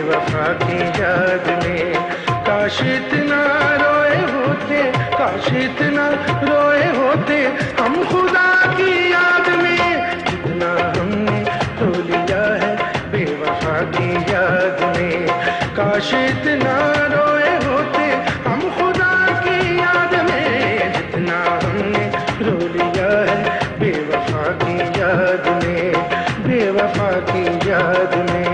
बेवफा की याद में। काश इतना रोए होते, काश इतना रोए होते हम खुदा की याद में, जितना हमने रो लिया है बेवफा की याद में। काश इतना रोए होते हम खुदा की याद में, जितना हमने रो लिया है बेवफा की याद में, बेवफा की याद में।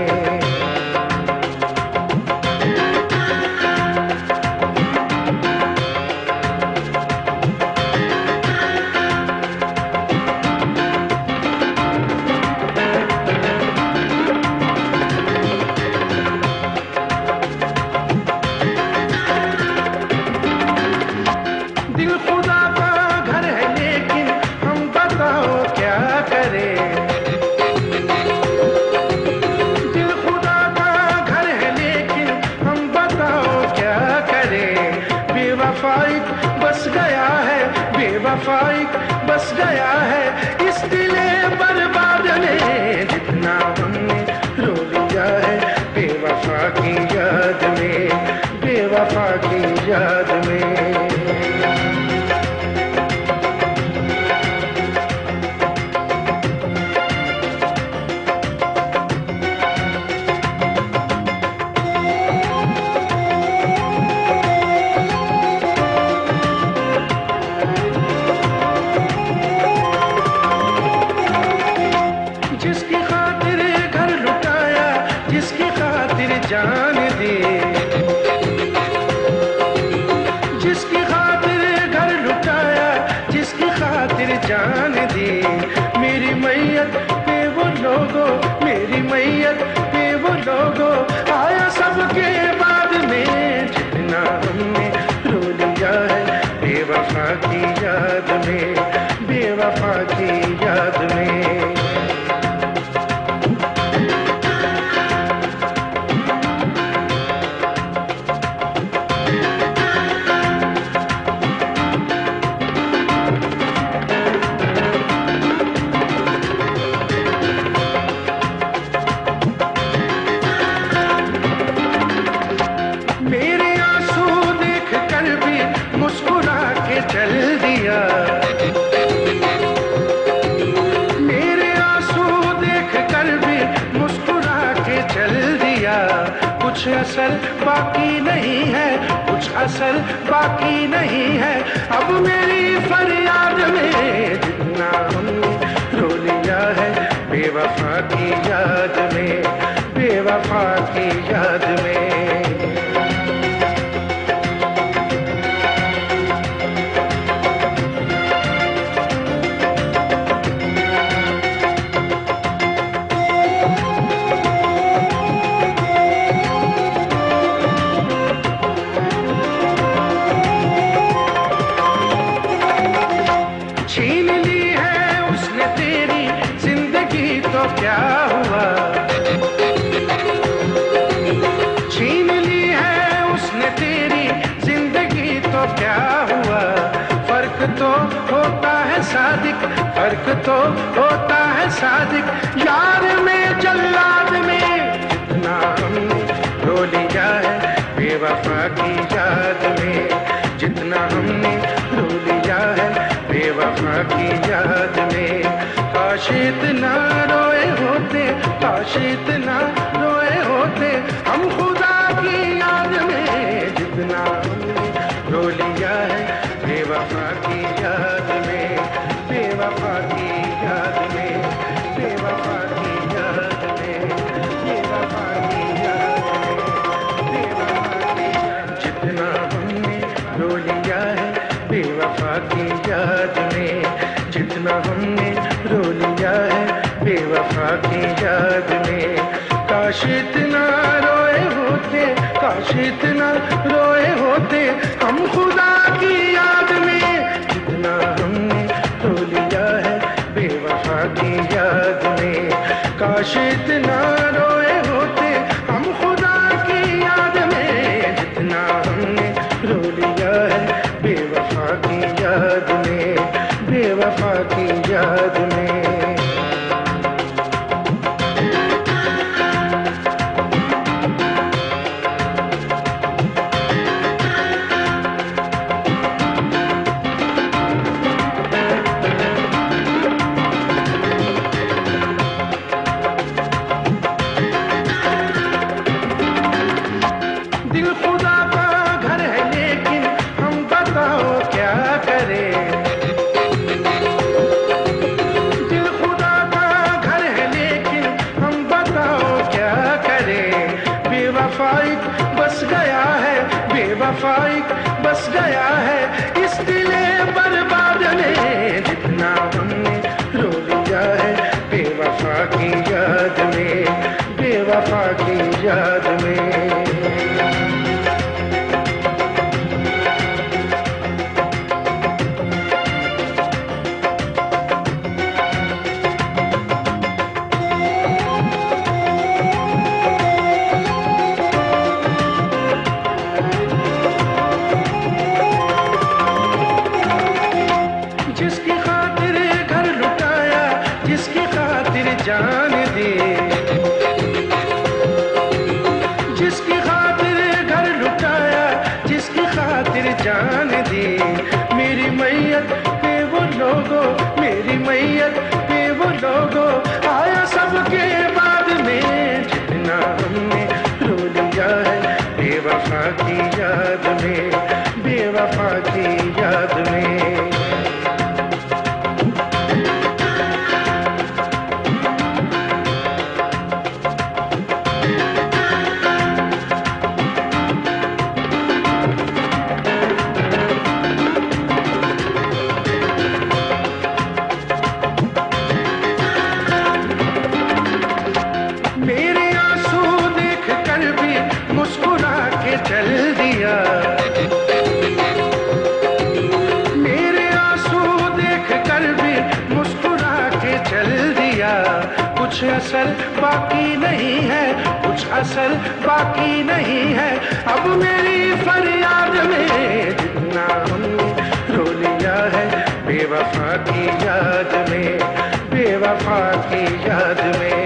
दिल खुदा का घर है लेकिन हम बताओ क्या करें। दिल खुदा का घर है लेकिन हम बताओ क्या करें। बेवफाई बस गया है, बेवफाई बस गया है इस दिले बर्बाद में, जितना हमने रो लिया है बेवफा की याद में, बेवफा की याद में। जिसकी खातिर घर लुटाया, जिसकी खातिर जान दी, जिसकी खातिर घर लुटाया, जिसकी खातिर जान दी। मेरी मैयत पे वो लोगो, मेरी मैयत पे वो लोगो आया सबके बाद में, जितना हमने रो लिया है बेवफा की याद में, बेवफा की याद में। मेरे आंसू देख कर भी मुस्कुरा के चल दिया, मेरे आंसू देख कर भी मुस्कुरा के चल दिया। कुछ असर बाकी नहीं है, कुछ असर बाकी नहीं है अब मेरी फरियाद में, जितना हमने रो लिया है बेवफा की याद में, बेवफा की याद में। छीन ली है उसने तेरी जिंदगी तो क्या हुआ, छीन ली है उसने तेरी जिंदगी तो क्या हुआ। फर्क तो होता है सादिक, फर्क तो होता है सादिक यार में जल्लाद में, जितना हमने रो लिया है बेवफा की याद में, जितना हमने रो लिया है बेवफा की याद में। काश इतना रोए होते, काश इतना रोए होते हम खुदा की याद में, जितना हमने रो लिया है बेवफा की याद में, बेवफा की याद में, बेवफा की याद में, बेवफा की याद में, बेवफा की याद। जितना हमने रो लिया है बेवफा की याद में, जितना हमने रो लिया है बेवफा की याद में। काश इतना रोए होते, काश इतना रोए होते हम खुदा की याद में, जितना हमने रो लिया है बेवफा की याद में। काश इतना रोए होते हम खुदा की याद में, जितना हमने रो लिया है बेवफा की याद में, बेवफा की याद में। बेवफाइक बस गया है, बेवफाइक बस गया है इस दिले बर्बाद में। जितना हमने रो लिया है बेवफा की याद में, बेवफा की याद में। जिसकी खातिर घर लुटाया, जिसकी खातिर जान दी, जिसकी खातिर घर लुटाया, जिसकी खातिर जान दी। मेरी मैयत पे वो लोगों, मेरी मैयत पे वो लोगों आया सबके बाद में। जितना हमने रो लिया है बेवफा की याद में, बेवफा की याद में। मेरे आंसू देख कर भी मुस्कुरा के चल दिया, मेरे आंसू देख कर भी मुस्कुरा के चल दिया। कुछ असर बाकी नहीं है, कुछ असर बाकी नहीं है अब मेरी फरियाद में। जितना हमने रो लिया है बेवफा की याद में, बेवफा की याद में।